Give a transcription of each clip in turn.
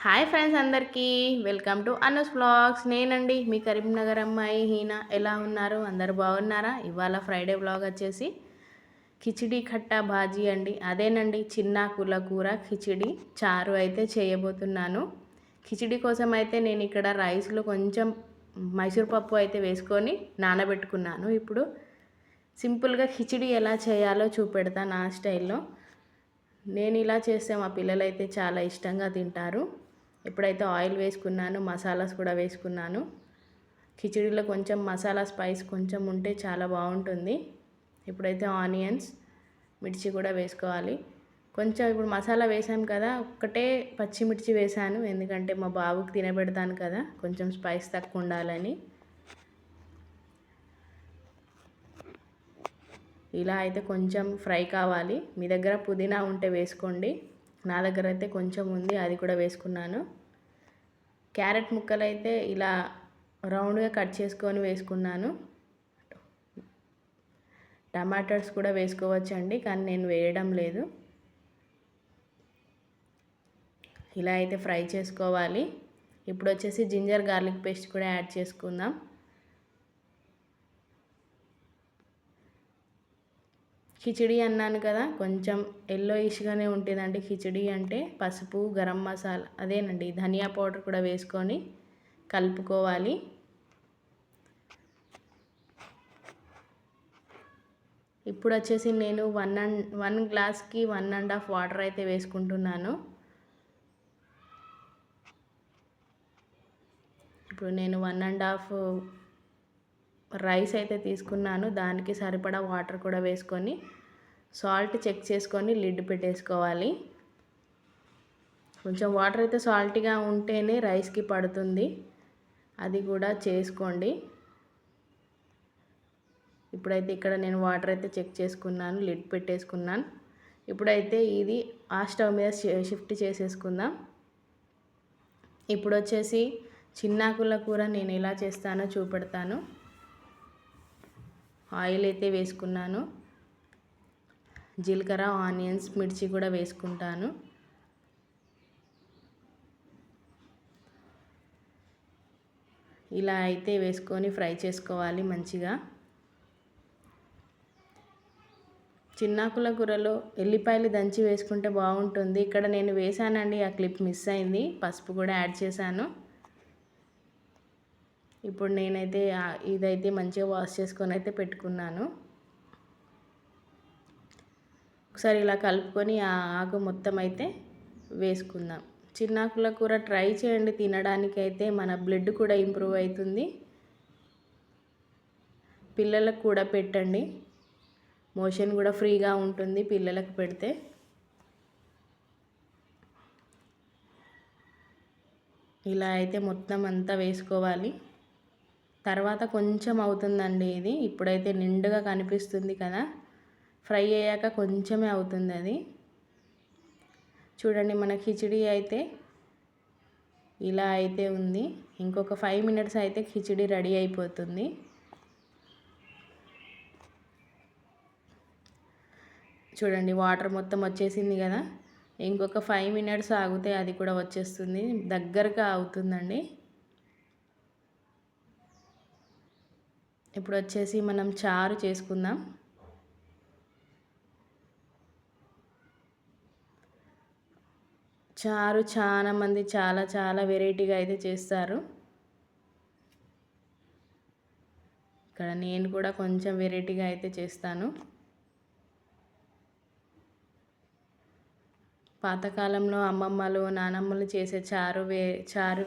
Hi friends అందరికీ welcome to Anu's vlogs. నేనండి మీ కరీంనగర్ అమ్మాయి హీనా. ఎలా ఉన్నారు? అందరు బాగున్నారా? ఇవాళ ఫ్రైడే వ్లాగ్ వచ్చేసి కిచిడి కట్టా బాజీ అండి. అదేనండి, చిన్నాకుల కూర కిచిడి చారు అయితే చేయబోతున్నాను. కిచిడి కోసం అయితే నేను ఇక్కడ రైస్లో కొంచెం మైసూర్ పప్పు అయితే వేసుకొని నానబెట్టుకున్నాను. ఇప్పుడు సింపుల్గా కిచిడి ఎలా చేయాలో చూపెడతా నా స్టైల్లో. నేను ఇలా చేస్తే మా పిల్లలైతే చాలా ఇష్టంగా తింటారు. ఇప్పుడైతే ఆయిల్ వేసుకున్నాను, మసాలాస్ కూడా వేసుకున్నాను. కిచిడిలో కొంచెం మసాలా స్పైస్ కొంచెం ఉంటే చాలా బాగుంటుంది. ఇప్పుడైతే ఆనియన్స్, మిర్చి కూడా వేసుకోవాలి. కొంచెం ఇప్పుడు మసాలా వేసాం కదా, ఒక్కటే పచ్చిమిర్చి వేసాను, ఎందుకంటే మా బాబుకి తినబెడతాను కదా, కొంచెం స్పైస్ తక్కువ ఉండాలని. ఇలా అయితే కొంచెం ఫ్రై కావాలి. మీ దగ్గర పుదీనా ఉంటే వేసుకోండి, నా దగ్గర అయితే కొంచెం ఉంది, అది కూడా వేసుకున్నాను. క్యారెట్ ముక్కలు అయితే ఇలా రౌండ్గా కట్ చేసుకొని వేసుకున్నాను. టమాటాస్ కూడా వేసుకోవచ్చండి, కానీ నేను వేయడం లేదు. ఇలా అయితే ఫ్రై చేసుకోవాలి. ఇప్పుడు వచ్చేసి జింజర్ గార్లిక్ పేస్ట్ కూడా యాడ్ చేసుకుందాం. కిచిడి అన్నాను కదా, కొంచెం ఎల్లోయిష్గానే ఉంటుందండి కిచిడి అంటే. పసుపు, గరం మసాలా, అదేనండి ధనియా పౌడర్ కూడా వేసుకొని కలుపుకోవాలి. ఇప్పుడు వచ్చేసి నేను 1 గ్లాస్కి 1.5 వాటర్ అయితే వేసుకుంటున్నాను. ఇప్పుడు నేను 1.5 రైస్ అయితే తీసుకున్నాను, దానికి సరిపడా వాటర్ కూడా వేసుకొని సాల్ట్ చెక్ చేసుకొని లిడ్ పెట్టేసుకోవాలి. కొంచెం వాటర్ అయితే సాల్ట్గా ఉంటేనే రైస్కి పడుతుంది, అది కూడా చేసుకోండి. ఇప్పుడైతే ఇక్కడ నేను వాటర్ అయితే చెక్ చేసుకున్నాను, లిడ్ పెట్టేసుకున్నాను. ఇప్పుడైతే ఇది ఆ స్టవ్ మీద షిఫ్ట్ చేసేసుకుందాం. ఇప్పుడు వచ్చేసి చిన్నాకుల కూర నేను ఎలా చేస్తానో చూపెడతాను. ఆయిల్ అయితే వేసుకున్నాను, జీలకర్ర, ఆనియన్స్, మిర్చి కూడా వేసుకుంటాను. ఇలా అయితే వేసుకొని ఫ్రై చేసుకోవాలి మంచిగా. చిన్నాకుల కూరలో ఎల్లిపాయలు దంచి వేసుకుంటే బాగుంటుంది. ఇక్కడ నేను వేసానండి, ఆ క్లిప్ మిస్ అయింది. పసుపు కూడా యాడ్ చేశాను. ఇప్పుడు నేనైతే ఇదైతే మంచిగా వాష్ చేసుకొని అయితే పెట్టుకున్నాను. ఒకసారి ఇలా కలుపుకొని ఆ ఆకు మొత్తం అయితే వేసుకుందాం. చిన్నాకుల కూర ట్రై చేయండి, తినడానికి అయితే మన బ్లడ్ కూడా ఇంప్రూవ్ అవుతుంది. పిల్లలకు కూడా పెట్టండి, మోషన్ కూడా ఫ్రీగా ఉంటుంది పిల్లలకు పెడితే. ఇలా అయితే మొత్తం అంతా వేసుకోవాలి. తర్వాత కొంచెం అవుతుందండి ఇది, ఇప్పుడైతే నిండుగా కనిపిస్తుంది కదా, ఫ్రై అయ్యాక కొంచెమే అవుతుంది అది. చూడండి, మన కిచిడి అయితే ఇలా అయితే ఉంది. ఇంకొక 5 మినిట్స్ అయితే కిచిడి రెడీ అయిపోతుంది. చూడండి, వాటర్ మొత్తం వచ్చేసింది కదా, ఇంకొక 5 మినిట్స్ ఆగితే అది కూడా వచ్చేస్తుంది, దగ్గరగా అవుతుందండి. ఇప్పుడు వచ్చేసి మనం చారు చేసుకుందాం. చారు చాలా మంది చాలా వెరైటీగా అయితే చేస్తారు. ఇక్కడ నేను కూడా కొంచెం వెరైటీగా అయితే చేస్తాను. పాతకాలంలో అమ్మమ్మలు, నానమ్మలు చేసే చారు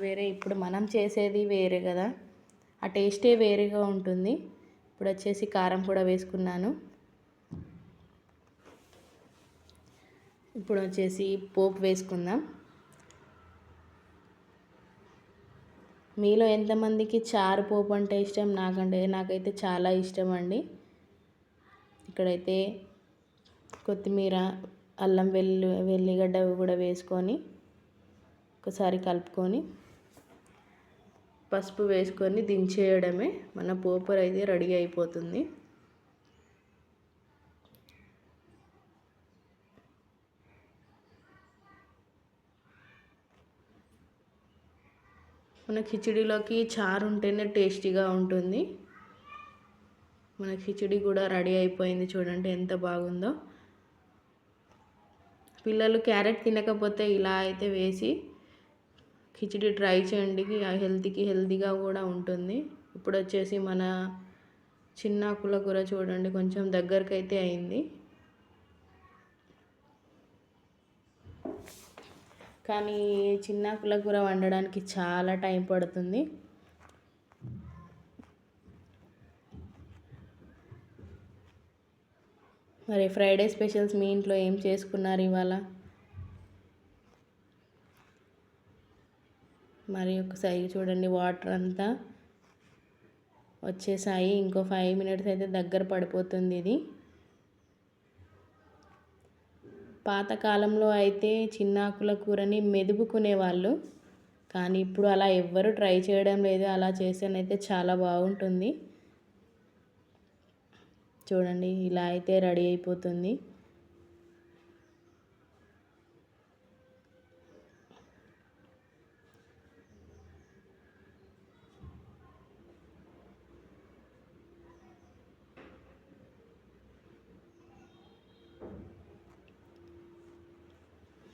వేరే, ఇప్పుడు మనం చేసేది వేరే కదా, ఆ టేస్టే వేరేగా ఉంటుంది. ఇప్పుడు వచ్చేసి కారం కూడా వేసుకున్నాను. ఇప్పుడు వచ్చేసి పోపు వేసుకుందాం. మీలో ఎంతమందికి చారు పోపు అంటే ఇష్టం? నాకైతే చాలా ఇష్టం అండి. ఇక్కడైతే కొత్తిమీర, అల్లం వెల్లిగడ్డ కూడా వేసుకొని ఒకసారి కలుపుకొని పసుపు వేసుకొని దించేయడమే, మన పోపు అయితే రెడీ అయిపోతుంది. మన కిచిడిలోకి చారు ఉంటేనే టేస్టీగా ఉంటుంది. మన కిచిడి కూడా రెడీ అయిపోయింది, చూడండి ఎంత బాగుందో. పిల్లలు క్యారెట్ తినకపోతే ఇలా అయితే వేసి కిచిడి ట్రై చేయండి, హెల్తీగా కూడా ఉంటుంది. ఇప్పుడు వచ్చేసి మన చిన్నాకుల కూర చూడండి కొంచెం దగ్గరకు అయితే అయింది, కానీ చిన్నాకుల కూర వండడానికి చాలా టైం పడుతుంది. మరి ఫ్రైడే స్పెషల్స్ మీ ఇంట్లో ఏం చేసుకున్నారు ఇవాళ? మరి ఒకసారి చూడండి, వాటర్ అంతా వచ్చేసాయి. ఇంకో 5 మినిట్స్ అయితే దగ్గర పడిపోతుంది ఇది. పాతకాలంలో అయితే చిన్నాకుల కూరని మెదుపుకునేవాళ్ళు, కానీ ఇప్పుడు అలా ఎవ్వరూ ట్రై చేయడం లేదు. అలా చేస్తేనైతే చాలా బాగుంటుంది. చూడండి ఇలా అయితే రెడీ అయిపోతుంది.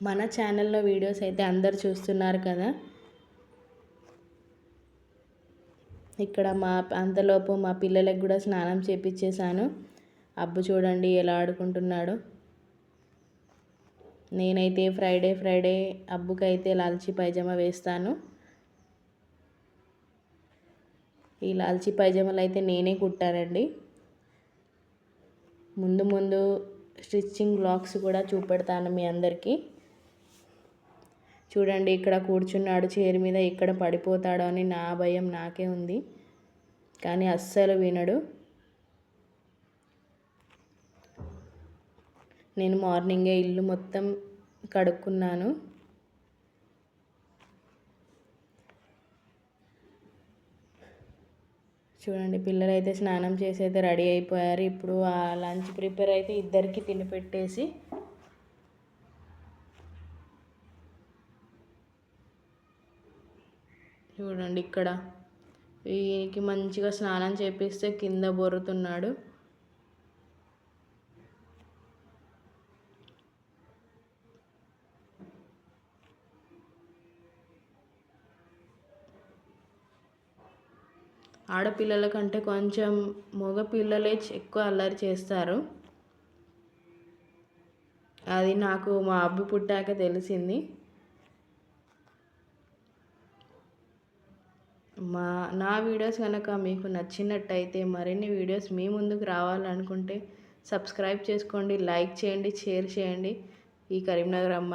మన ఛానల్లో వీడియోస్ అయితే అందరు చూస్తున్నారు కదా. ఇక్కడ అంతలోపు మా పిల్లలకు కూడా స్నానం చేపించేశాను. అబ్బు చూడండి ఎలా ఆడుకుంటున్నాడు. నేనైతే ఫ్రైడే అబ్బుకైతే లాల్చీ పైజామా వేస్తాను. ఈ లాల్చీ పైజామాలు అయితే నేనే కుట్టానండి. ముందు స్టిచ్చింగ్ బ్లాగ్స్ కూడా చూపెడతాను మీ అందరికీ. చూడండి ఇక్కడ కూర్చున్నాడు చైర్ మీద, ఇక్కడ పడిపోతాడో అని నా భయం నాకే ఉంది, కానీ అస్సలు వినడు. నేను మార్నింగే ఇల్లు మొత్తం కడుక్కున్నాను. చూడండి పిల్లలు అయితే స్నానం చేసి అయితే రెడీ అయిపోయారు. ఇప్పుడు ఆ లంచ్ ప్రిపేర్ అయితే ఇద్దరికి తినిపెట్టేసి చూడండి ఇక్కడ వీనికి మంచిగా స్నానం చేపిస్తే కింద బొరుతున్నాడు. ఆడపిల్లల కంటే కొంచెం మగ పిల్లలే ఎక్కువ అల్లరి చేస్తారు. అది నాకు మా అబ్బు పుట్టాక తెలిసింది. నా వీడియోస్ కనుక మీకు నచ్చినట్టయితే మరిన్ని వీడియోస్ మీ ముందుకు రావాలనుకుంటే సబ్స్క్రైబ్ చేసుకోండి, లైక్ చేయండి, షేర్ చేయండి. ఈ కరీంనగర్ అమ్మాయి